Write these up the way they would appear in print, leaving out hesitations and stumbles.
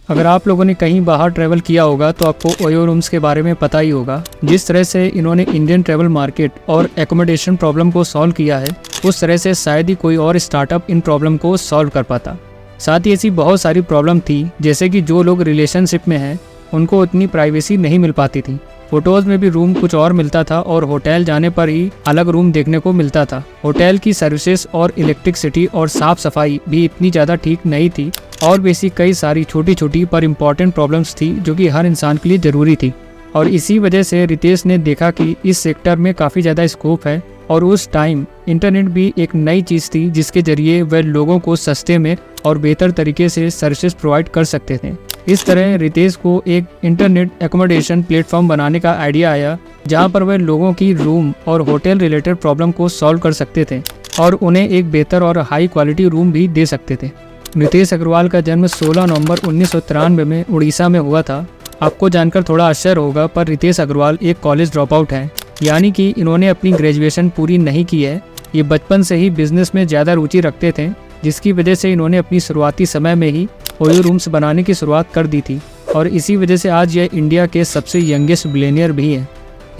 अगर आप लोगों ने कहीं बाहर ट्रैवल किया होगा तो आपको ओयो रूम्स के बारे में पता ही होगा। जिस तरह से इन्होंने इंडियन ट्रैवल मार्केट और एकोमोडेशन प्रॉब्लम को सॉल्व किया है, उस तरह से शायद ही कोई और स्टार्टअप इन प्रॉब्लम को सॉल्व कर पाता। साथ ही ऐसी बहुत सारी प्रॉब्लम थी, जैसे कि जो लोग रिलेशनशिप में हैं उनको उतनी प्राइवेसी नहीं मिल पाती थी। फोटोज़ में भी रूम कुछ और मिलता था और होटल जाने पर ही अलग रूम देखने को मिलता था। होटल की सर्विसेज और इलेक्ट्रिसिटी और साफ सफाई भी इतनी ज़्यादा ठीक नहीं थी और भी ऐसी कई सारी छोटी छोटी पर इम्पॉर्टेंट प्रॉब्लम्स थी जो कि हर इंसान के लिए ज़रूरी थी। और इसी वजह से रितेश ने देखा कि इस सेक्टर में काफ़ी ज़्यादा स्कोप है और उस टाइम इंटरनेट भी एक नई चीज़ थी जिसके ज़रिए वह लोगों को सस्ते में और बेहतर तरीके से सर्विसेज प्रोवाइड कर सकते थे। इस तरह रितेश को एक इंटरनेट एकोमोडेशन प्लेटफॉर्म बनाने का आइडिया आया, जहां पर वह लोगों की रूम और होटल रिलेटेड प्रॉब्लम को सॉल्व कर सकते थे और उन्हें एक बेहतर और हाई क्वालिटी रूम भी दे सकते थे। रितेश अग्रवाल का जन्म 16 नवंबर 1993 में उड़ीसा में हुआ था। आपको जानकर थोड़ा आश्चर्य होगा, पर रितेश अग्रवाल एक कॉलेज ड्रॉप आउट हैं, यानी कि इन्होंने अपनी ग्रेजुएशन पूरी नहीं की है। ये बचपन से ही बिजनेस में ज़्यादा रुचि रखते थे, जिसकी वजह से इन्होंने अपनी शुरुआती समय में ही ओयो रूम्स बनाने की शुरुआत कर दी थी और इसी वजह से आज यह इंडिया के सबसे यंगेस्ट बिलियनियर भी हैं।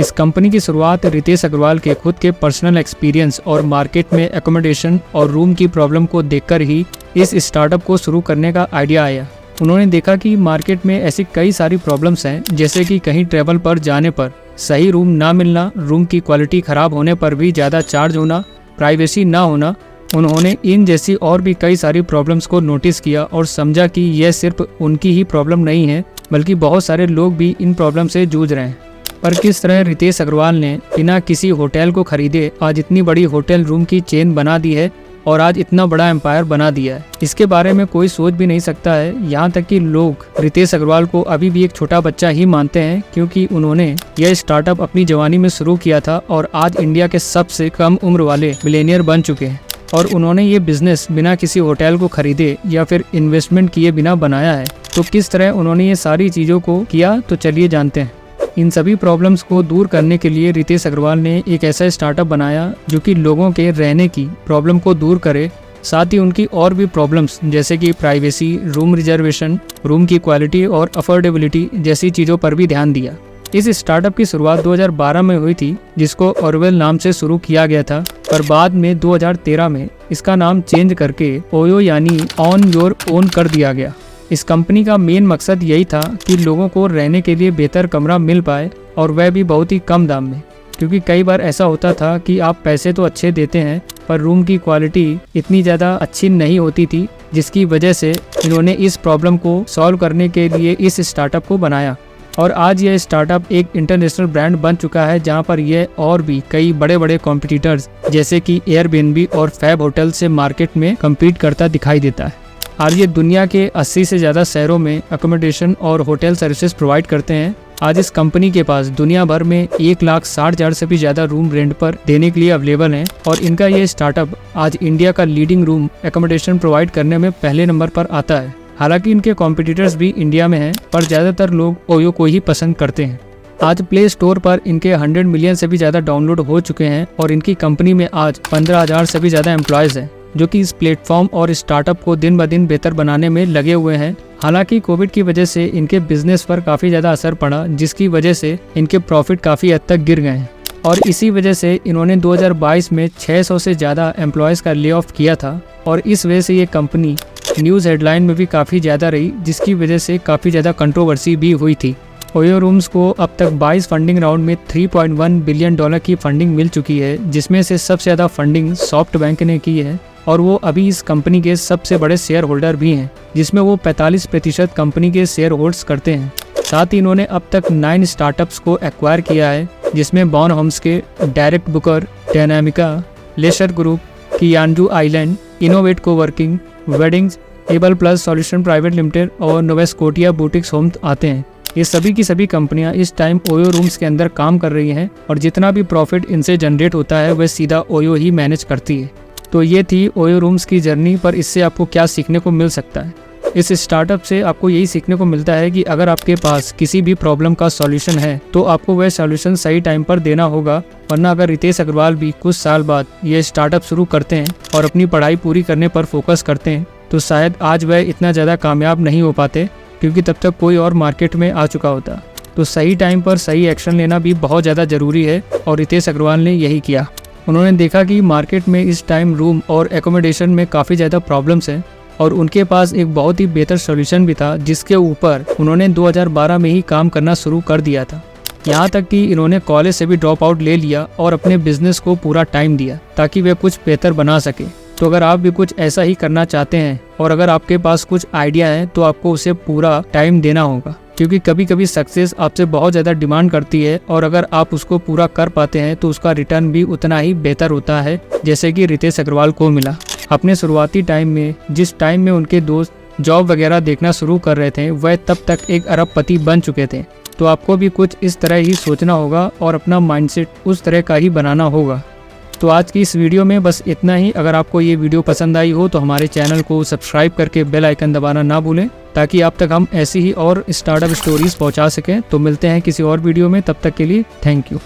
इस कंपनी की शुरुआत रितेश अग्रवाल के खुद के पर्सनल एक्सपीरियंस और मार्केट में एकोमोडेशन और रूम की प्रॉब्लम को देखकर ही इस स्टार्टअप को शुरू करने का आइडिया आया। उन्होंने देखा कि मार्केट में ऐसी कई सारी प्रॉब्लम्स हैं, जैसे कि कहीं ट्रैवल पर जाने पर सही रूम ना मिलना, रूम की क्वालिटी ख़राब होने पर भी ज़्यादा चार्ज होना, प्राइवेसी ना होना। उन्होंने इन जैसी और भी कई सारी प्रॉब्लम्स को नोटिस किया और समझा कि यह सिर्फ उनकी ही प्रॉब्लम नहीं है, बल्कि बहुत सारे लोग भी इन प्रॉब्लम से जूझ रहे हैं। पर किस तरह रितेश अग्रवाल ने बिना किसी होटल को खरीदे आज इतनी बड़ी होटल रूम की चेन बना दी है और आज इतना बड़ा एम्पायर बना दिया है, इसके बारे में कोई सोच भी नहीं सकता है। यहाँ तक कि लोग रितेश अग्रवाल को अभी भी एक छोटा बच्चा ही मानते हैं, क्योंकि उन्होंने यह स्टार्टअप अपनी जवानी में शुरू किया था और आज इंडिया के सबसे कम उम्र वाले बिलियनियर बन चुके हैं। और उन्होंने ये बिजनेस बिना किसी होटल को खरीदे या फिर इन्वेस्टमेंट किए बिना बनाया है। तो किस तरह उन्होंने ये सारी चीज़ों को किया, तो चलिए जानते हैं। इन सभी प्रॉब्लम्स को दूर करने के लिए रितेश अग्रवाल ने एक ऐसा स्टार्टअप बनाया जो कि लोगों के रहने की प्रॉब्लम को दूर करे, साथ ही उनकी और भी प्रॉब्लम्स जैसे कि प्राइवेसी, रूम रिजर्वेशन, रूम की क्वालिटी और अफोर्डेबिलिटी जैसी चीज़ों पर भी ध्यान दिया। इस स्टार्टअप की शुरुआत 2012 में हुई थी, जिसको ओरवेल नाम से शुरू किया गया था, पर बाद में 2013 में इसका नाम चेंज करके ओयो यानी ऑन योर ओन कर दिया गया। इस कंपनी का मेन मकसद यही था कि लोगों को रहने के लिए बेहतर कमरा मिल पाए और वह भी बहुत ही कम दाम में, क्योंकि कई बार ऐसा होता था कि आप पैसे तो अच्छे देते हैं पर रूम की क्वालिटी इतनी ज़्यादा अच्छी नहीं होती थी, जिसकी वजह से इन्होंने इस प्रॉब्लम को सॉल्व करने के लिए इस स्टार्टअप को बनाया। और आज यह स्टार्टअप एक इंटरनेशनल ब्रांड बन चुका है, जहां पर यह और भी कई बड़े बड़े कॉम्पिटिटर्स जैसे कि एयरबीएनबी और फैब होटल से मार्केट में कम्पीट करता दिखाई देता है। आज ये दुनिया के 80 से ज़्यादा शहरों में अकोमोडेशन और होटल सर्विसेज प्रोवाइड करते हैं। आज इस कंपनी के पास दुनिया भर में 1,60,000 से भी ज़्यादा रूम रेंट पर देने के लिए अवेलेबल हैं और इनका ये स्टार्टअप आज इंडिया का लीडिंग रूम अकोमोडेशन प्रोवाइड करने में पहले नंबर पर आता है। हालांकि इनके कॉम्पिटिटर्स भी इंडिया में हैं, पर ज़्यादातर लोग ओयो को ही पसंद करते हैं। आज प्ले स्टोर पर इनके 100 मिलियन से भी ज़्यादा डाउनलोड हो चुके हैं और इनकी कंपनी में आज 15,000 से भी ज़्यादा एम्प्लॉयज़ हैं, जो कि इस प्लेटफॉर्म और स्टार्टअप को दिन ब दिन बेहतर बनाने में लगे हुए हैं। हालांकि कोविड की वजह से इनके बिजनेस पर काफ़ी ज़्यादा असर पड़ा, जिसकी वजह से इनके प्रॉफिट काफ़ी हद तक गिर गए हैं और इसी वजह से इन्होंने 2022 में 600 से ज़्यादा एम्प्लॉयज़ का ले ऑफ किया था और इस वजह से ये कंपनी न्यूज़ हेडलाइन में भी काफ़ी ज़्यादा रही, जिसकी वजह से काफ़ी ज़्यादा कंट्रोवर्सी भी हुई थी। ओयो रूम्स को अब तक 22 फंडिंग राउंड में $3.1 बिलियन की फंडिंग मिल चुकी है, जिसमें से सबसे ज़्यादा फंडिंग सॉफ्ट बैंक ने की है और वो अभी इस कंपनी के सबसे बड़े शेयर होल्डर भी हैं, जिसमें वो 45% कंपनी के शेयर होल्ड्स करते हैं। साथ ही इन्होंने अब तक 9 स्टार्टअप्स को एक्वायर किया है, जिसमें बॉर्न होम्स के direct booker, Dynamica, leisure group, कियानजू island, innovate coworking, weddings, able plus solution private limited और नोवेस्कोटिया बुटिक्स होम आते हैं। ये सभी की सभी कंपनियां इस टाइम ओयो रूम्स के अंदर काम कर रही हैं और जितना भी प्रॉफिट इनसे जनरेट होता है वह सीधा ओयो ही मैनेज करती है। तो ये थी ओयो रूम्स की जर्नी, पर इससे आपको क्या सीखने को मिल सकता है। इस स्टार्टअप से आपको यही सीखने को मिलता है कि अगर आपके पास किसी भी प्रॉब्लम का सॉल्यूशन है तो आपको वह सॉल्यूशन सही टाइम पर देना होगा, वरना अगर रितेश अग्रवाल भी कुछ साल बाद ये स्टार्टअप शुरू करते हैं और अपनी पढ़ाई पूरी करने पर फोकस करते हैं तो शायद आज वह इतना ज़्यादा कामयाब नहीं हो पाते। क्योंकि तब तक कोई और मार्केट में आ चुका होता। तो सही टाइम पर सही एक्शन लेना भी बहुत ज़्यादा ज़रूरी है और रितेश अग्रवाल ने यही किया। उन्होंने देखा कि मार्केट में इस टाइम रूम और एकोमोडेशन में काफ़ी ज़्यादा प्रॉब्लम्स हैं और उनके पास एक बहुत ही बेहतर सॉल्यूशन भी था, जिसके ऊपर उन्होंने 2012 में ही काम करना शुरू कर दिया था। यहाँ तक कि इन्होंने कॉलेज से भी ड्रॉप आउट ले लिया और अपने बिजनेस को पूरा टाइम दिया ताकि वे कुछ बेहतर बना सके। तो अगर आप भी कुछ ऐसा ही करना चाहते हैं और अगर आपके पास कुछ आइडिया है तो आपको उसे पूरा टाइम देना होगा, क्योंकि कभी कभी सक्सेस आपसे बहुत ज़्यादा डिमांड करती है और अगर आप उसको पूरा कर पाते हैं तो उसका रिटर्न भी उतना ही बेहतर होता है, जैसे कि रितेश अग्रवाल को मिला। अपने शुरुआती टाइम में जिस टाइम में उनके दोस्त जॉब वगैरह देखना शुरू कर रहे थे, वह तब तक एक अरबपति बन चुके थे। तो आपको भी कुछ इस तरह ही सोचना होगा और अपना माइंडसेट उस तरह का ही बनाना होगा। तो आज की इस वीडियो में बस इतना ही। अगर आपको ये वीडियो पसंद आई हो तो हमारे चैनल को सब्सक्राइब करके बेल आइकन दबाना ना भूलें, ताकि आप तक हम ऐसी ही और स्टार्टअप स्टोरीज पहुंचा सकें। तो मिलते हैं किसी और वीडियो में, तब तक के लिए थैंक यू।